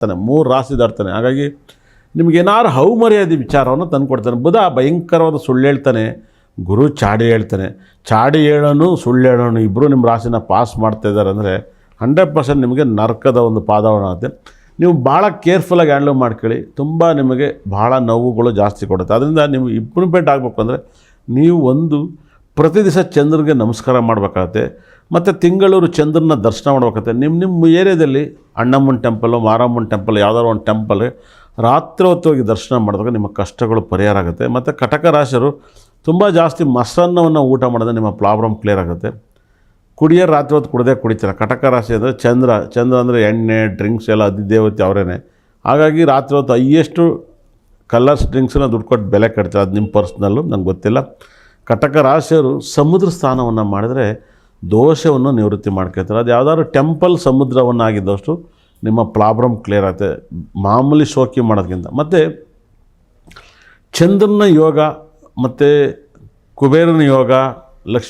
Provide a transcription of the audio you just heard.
ತಾನೆ 3 ರಾಶಿ ದಾಟ್ತಾನೆ. ಹಾಗಾಗಿ ನಿಮಗೇನಾರು ಹೌಮರ್ಯಾದೆ ವಿಚಾರವನ್ನು ತಂದುಕೊಡ್ತಾನೆ. ಬುಧ ಭಯಂಕರವಾದ ಸುಳ್ಳು ಹೇಳ್ತಾನೆ, ಗುರು ಚಾಡಿ ಹೇಳ್ತಾನೆ. ಚಾಡಿ ಹೇಳೋನು ಸುಳ್ಳು ಹೇಳೋನು ಇಬ್ಬರು ನಿಮ್ಮ ರಾಶಿನ ಪಾಸ್ ಮಾಡ್ತಾಯಿದ್ದಾರೆ ಅಂದರೆ 100% ನಿಮಗೆ ನರಕದ ಒಂದು ಪಾದಾವಣ ಆಗುತ್ತೆ. ನೀವು ಭಾಳ ಕೇರ್ಫುಲ್ಲಾಗಿ ಹ್ಯಾಂಡ್ಲ್ ಮಾಡ್ಕೊಳ್ಳಿ. ತುಂಬ ನಿಮಗೆ ಭಾಳ ನೋವುಗಳು ಜಾಸ್ತಿ ಕೊಡುತ್ತೆ. ಅದರಿಂದ ನೀವು ಇಂಪ್ರೂವ್ಮೆಂಟ್ ಆಗಬೇಕು ಅಂದರೆ ನೀವು ಪ್ರತಿ ದಿವಸ ಚಂದ್ರನಿಗೆ ನಮಸ್ಕಾರ ಮಾಡಬೇಕಾಗತ್ತೆ. ಮತ್ತು ತಿಂಗಳೂರು ಚಂದ್ರನ ದರ್ಶನ ಮಾಡಬೇಕಾಗತ್ತೆ. ನಿಮ್ಮ ಏರಿಯಾದಲ್ಲಿ ಅಣ್ಣಮ್ಮನ ಟೆಂಪಲ್ಲು, ಮಾರಮ್ಮನ ಟೆಂಪಲ್, ಯಾವುದಾದ್ರು ಒಂದು ಟೆಂಪಲ್ಗೆ ರಾತ್ರಿ ಹೊತ್ತು ಹೋಗಿ ದರ್ಶನ ಮಾಡಿದಾಗ ನಿಮ್ಮ ಕಷ್ಟಗಳು ಪರಿಹಾರ ಆಗುತ್ತೆ. ಮತ್ತು ಕಟಕ ರಾಶಿಯವರು ತುಂಬ ಜಾಸ್ತಿ ಮೊಸರನ್ನವನ್ನು ಊಟ ಮಾಡಿದ್ರೆ ನಿಮ್ಮ ಪ್ರಾಬ್ಲಮ್ ಕ್ಲಿಯರ್ ಆಗುತ್ತೆ. ಕುಡಿಯೋರು ರಾತ್ರಿ ಹೊತ್ತು ಕುಡಿತೀರ. ಕಟಕ ರಾಶಿ ಅಂದರೆ ಚಂದ್ರ ಅಂದರೆ ಎಣ್ಣೆ ಡ್ರಿಂಕ್ಸ್ ಎಲ್ಲ ಅಧಿದೇವತೆ ಅವರೇನೆ. ಹಾಗಾಗಿ ರಾತ್ರಿ ಹೊತ್ತು ಹೈಯೆಸ್ಟು ಕಲರ್ಸ್ ಡ್ರಿಂಕ್ಸನ್ನ ದುಡ್ಡು ಕೊಟ್ಟು ಬೆಲೆ ಕಟ್ತಾರೆ. ಅದು ನಿಮ್ಮ ಪರ್ಸ್ನಲ್ಲು, ನಂಗೆ ಗೊತ್ತಿಲ್ಲ. ಕಟಕ ರಾಶಿಯವರು ಸಮುದ್ರ ಸ್ನಾನವನ್ನು ಮಾಡಿದರೆ ದೋಷವನ್ನು ನಿವೃತ್ತಿ ಮಾಡ್ಕೊಳ್ತಾರೆ. ಅದು ಯಾವುದಾದ್ರು ಟೆಂಪಲ್ ಸಮುದ್ರವನ್ನಾಗಿದ್ದಷ್ಟು ನಿಮ್ಮ ಪ್ರಾಬ್ಲಮ್ ಕ್ಲಿಯರ್ ಆಗುತ್ತೆ ಮಾಮೂಲಿ ಶೋಕಿ ಮಾಡೋದಕ್ಕಿಂತ. ಮತ್ತು ಚಂದ್ರನ ಯೋಗ ಮತ್ತು ಕುಬೇರನ ಯೋಗ